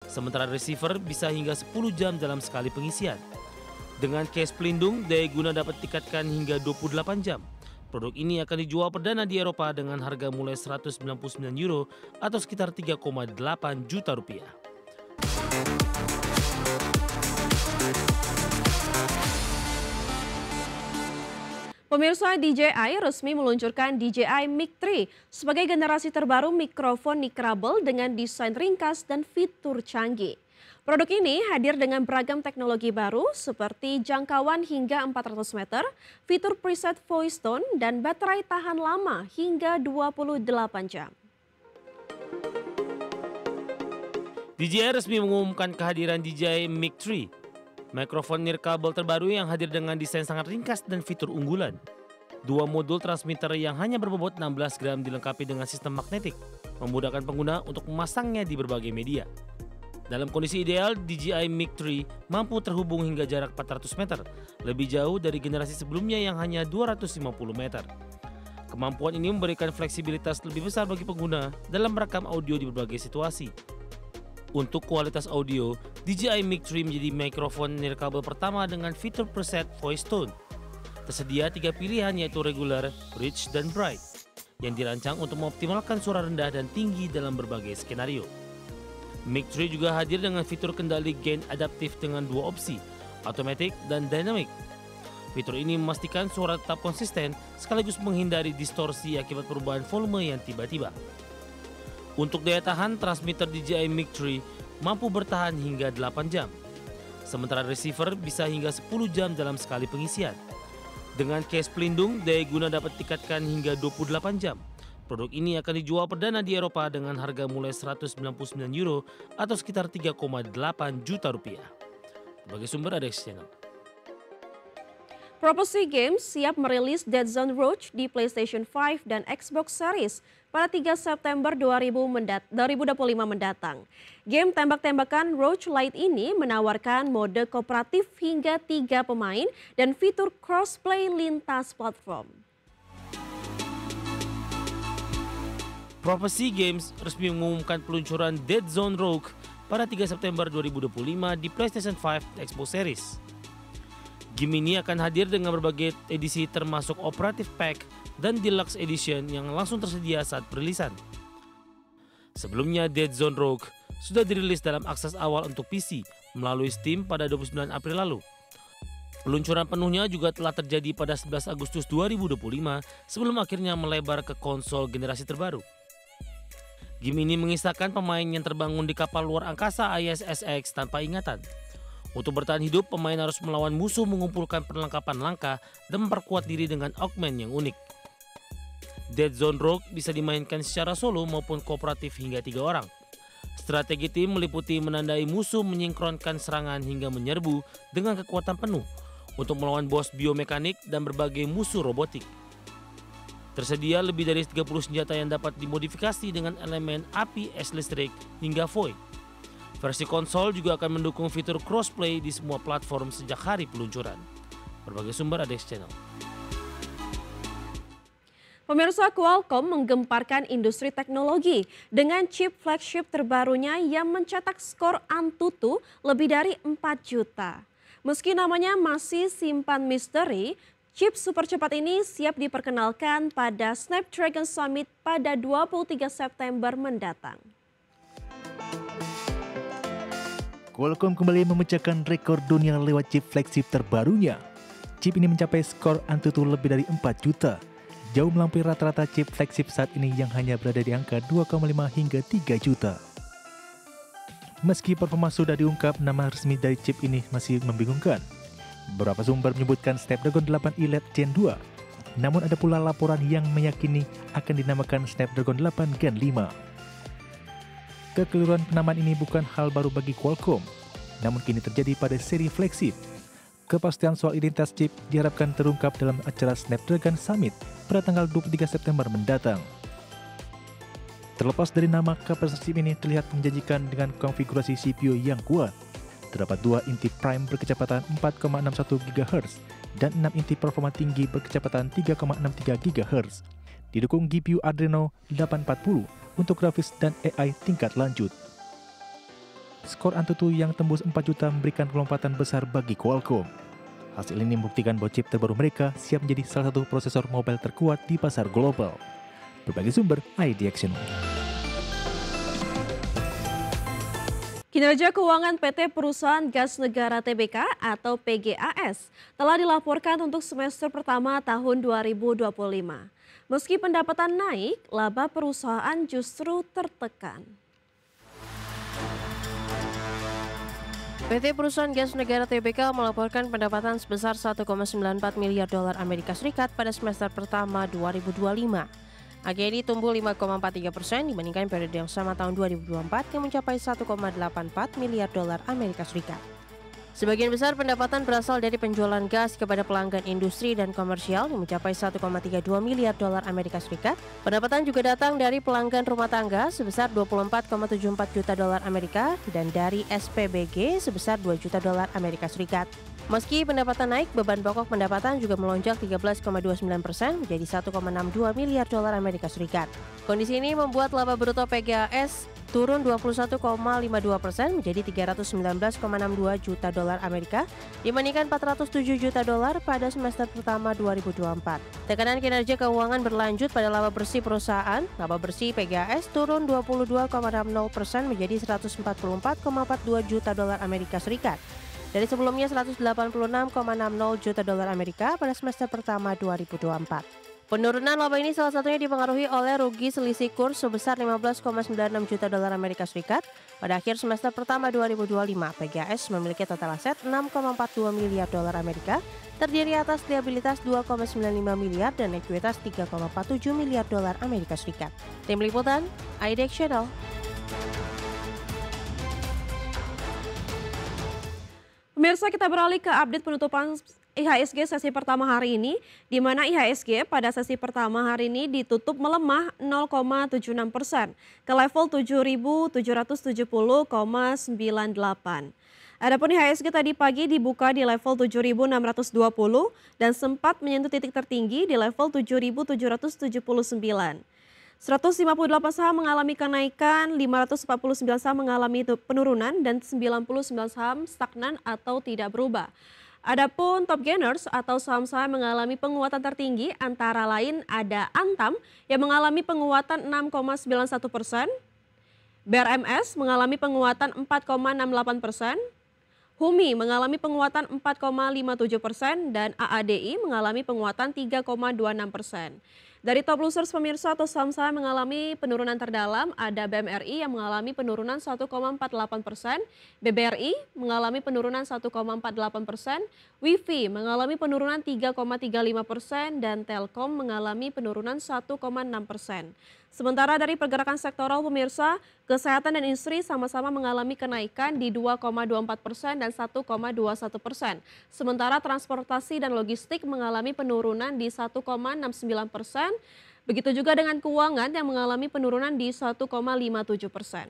sementara receiver bisa hingga 10 jam dalam sekali pengisian. Dengan case pelindung, daya guna dapat ditingkatkan hingga 28 jam. Produk ini akan dijual perdana di Eropa dengan harga mulai €199 atau sekitar 3,8 juta rupiah. Pemirsa, DJI resmi meluncurkan DJI Mic 3 sebagai generasi terbaru mikrofon nikrabel dengan desain ringkas dan fitur canggih. Produk ini hadir dengan beragam teknologi baru seperti jangkauan hingga 400 meter, fitur preset voice tone, dan baterai tahan lama hingga 28 jam. DJI resmi mengumumkan kehadiran DJI Mic 3. Mikrofon nirkabel terbaru yang hadir dengan desain sangat ringkas dan fitur unggulan. Dua modul transmitter yang hanya berbobot 16 gram dilengkapi dengan sistem magnetik, memudahkan pengguna untuk memasangnya di berbagai media. Dalam kondisi ideal, DJI Mic 3 mampu terhubung hingga jarak 400 meter, lebih jauh dari generasi sebelumnya yang hanya 250 meter. Kemampuan ini memberikan fleksibilitas lebih besar bagi pengguna dalam merekam audio di berbagai situasi. Untuk kualitas audio, DJI Mic 3 menjadi mikrofon nirkabel pertama dengan fitur preset voice tone. Tersedia 3 pilihan yaitu regular, rich, dan bright, yang dirancang untuk mengoptimalkan suara rendah dan tinggi dalam berbagai skenario. Mic 3 juga hadir dengan fitur kendali gain adaptif dengan 2 opsi, automatic dan dynamic. Fitur ini memastikan suara tetap konsisten sekaligus menghindari distorsi akibat perubahan volume yang tiba-tiba. Untuk daya tahan, transmitter DJI Mic 3 mampu bertahan hingga 8 jam. Sementara receiver bisa hingga 10 jam dalam sekali pengisian. Dengan case pelindung, daya guna dapat ditingkatkan hingga 28 jam. Produk ini akan dijual perdana di Eropa dengan harga mulai €199 atau sekitar 3,8 juta rupiah. Sebagai sumber ada Channel. Property Games siap merilis Dead Zone Roach di PlayStation 5 dan Xbox Series pada 3 September 2025 mendatang. Game tembak-tembakan Roach Light ini menawarkan mode kooperatif hingga 3 pemain dan fitur crossplay lintas platform. Property Games resmi mengumumkan peluncuran Dead Zone Rogue pada 3 September 2025 di PlayStation 5 dan Xbox Series. Game ini akan hadir dengan berbagai edisi termasuk Operative Pack dan Deluxe Edition yang langsung tersedia saat perilisan. Sebelumnya, Dead Zone Rogue sudah dirilis dalam akses awal untuk PC melalui Steam pada 29 April lalu. Peluncuran penuhnya juga telah terjadi pada 11 Agustus 2025 sebelum akhirnya melebar ke konsol generasi terbaru. Game ini mengisahkan pemain yang terbangun di kapal luar angkasa ISS-X tanpa ingatan. Untuk bertahan hidup, pemain harus melawan musuh, mengumpulkan perlengkapan langka, dan memperkuat diri dengan augment yang unik. Dead Zone Rogue bisa dimainkan secara solo maupun kooperatif hingga 3 orang. Strategi tim meliputi menandai musuh, menyingkronkan serangan hingga menyerbu dengan kekuatan penuh untuk melawan bos biomekanik dan berbagai musuh robotik. Tersedia lebih dari 30 senjata yang dapat dimodifikasi dengan elemen api, es listrik, hingga void. Versi konsol juga akan mendukung fitur crossplay di semua platform sejak hari peluncuran. Berbagai sumber ada di Channel. Pemirsa, Qualcomm menggemparkan industri teknologi dengan chip flagship terbarunya yang mencetak skor Antutu lebih dari 4 juta. Meski namanya masih simpan misteri, chip super cepat ini siap diperkenalkan pada Snapdragon Summit pada 23 September mendatang. Qualcomm kembali memecahkan rekor dunia lewat chip flagship terbarunya. Chip ini mencapai skor Antutu lebih dari 4 juta. Jauh melampaui rata-rata chip flagship saat ini yang hanya berada di angka 2,5 hingga 3 juta. Meski performa sudah diungkap, nama resmi dari chip ini masih membingungkan. Beberapa sumber menyebutkan Snapdragon 8 Elite Gen 2. Namun ada pula laporan yang meyakini akan dinamakan Snapdragon 8 Gen 5. Kekeliruan penamaan ini bukan hal baru bagi Qualcomm, namun kini terjadi pada seri flagship. Kepastian soal identitas chip diharapkan terungkap dalam acara Snapdragon Summit pada tanggal 23 September mendatang. Terlepas dari nama, kapasitas chip ini terlihat menjanjikan dengan konfigurasi CPU yang kuat. Terdapat 2 inti prime berkecepatan 4,61 GHz dan 6 inti performa tinggi berkecepatan 3,63 GHz. Didukung GPU Adreno 840 untuk grafis dan AI tingkat lanjut. skor Antutu yang tembus 4 juta memberikan lompatan besar bagi Qualcomm. Hasil ini membuktikan bahwa chip terbaru mereka siap menjadi salah satu prosesor mobile terkuat di pasar global. Berbagai sumber, IDXN. Kinerja keuangan PT Perusahaan Gas Negara Tbk atau PGAS telah dilaporkan untuk semester pertama tahun 2025. Meski pendapatan naik, laba perusahaan justru tertekan. PT Perusahaan Gas Negara Tbk melaporkan pendapatan sebesar 1,94 miliar dolar Amerika Serikat pada semester pertama 2025. Angka ini tumbuh 5,43% dibandingkan periode yang sama tahun 2024 yang mencapai 1,84 miliar dolar Amerika Serikat. Sebagian besar pendapatan berasal dari penjualan gas kepada pelanggan industri dan komersial yang mencapai 1,32 miliar dolar Amerika Serikat. Pendapatan juga datang dari pelanggan rumah tangga sebesar 24,74 juta dolar Amerika dan dari SPBG sebesar 2 juta dolar Amerika Serikat. Meski pendapatan naik, beban pokok pendapatan juga melonjak 13,29% menjadi 1,62 miliar dolar Amerika Serikat. Kondisi ini membuat laba bruto PGAS turun 21,52% menjadi 319,62 juta dolar Amerika dibandingkan 407 juta dolar pada semester pertama 2024. Tekanan kinerja keuangan berlanjut pada laba bersih perusahaan. Laba bersih PGAS turun 22,60% menjadi 144,42 juta dolar Amerika Serikat dari sebelumnya 186,60 juta dolar Amerika pada semester pertama 2024. Penurunan laba ini salah satunya dipengaruhi oleh rugi selisih kurs sebesar 15,96 juta dolar Amerika Serikat. Pada akhir semester pertama 2025, PGAS memiliki total aset 6,42 miliar dolar Amerika, terdiri atas liabilitas 2,95 miliar dan ekuitas 3,47 miliar dolar Amerika Serikat. Tim Liputan, IDX Channel. Pemirsa, kita beralih ke update penutupan IHSG sesi pertama hari ini, di mana IHSG pada sesi pertama hari ini ditutup melemah 0,76% ke level 7.770,98. Adapun IHSG tadi pagi dibuka di level 7.620 dan sempat menyentuh titik tertinggi di level 7.779. 158 saham mengalami kenaikan, 549 saham mengalami penurunan, dan 99 saham stagnan atau tidak berubah. Adapun top gainers atau saham-saham mengalami penguatan tertinggi antara lain ada Antam yang mengalami penguatan 6,91%, BRMS mengalami penguatan 4,68%, Humi mengalami penguatan 4,57% dan AADI mengalami penguatan 3,26%. Dari top losers pemirsa atau saham-saham mengalami penurunan terdalam ada BMRI yang mengalami penurunan 1,48%, BBRI mengalami penurunan 1,48%, WIFI mengalami penurunan 3,35% dan Telkom mengalami penurunan 1,6%. Sementara dari pergerakan sektoral pemirsa, kesehatan dan industri sama-sama mengalami kenaikan di 2,24% dan 1,21%. Sementara transportasi dan logistik mengalami penurunan di 1,69%. Begitu juga dengan keuangan yang mengalami penurunan di 1,57%.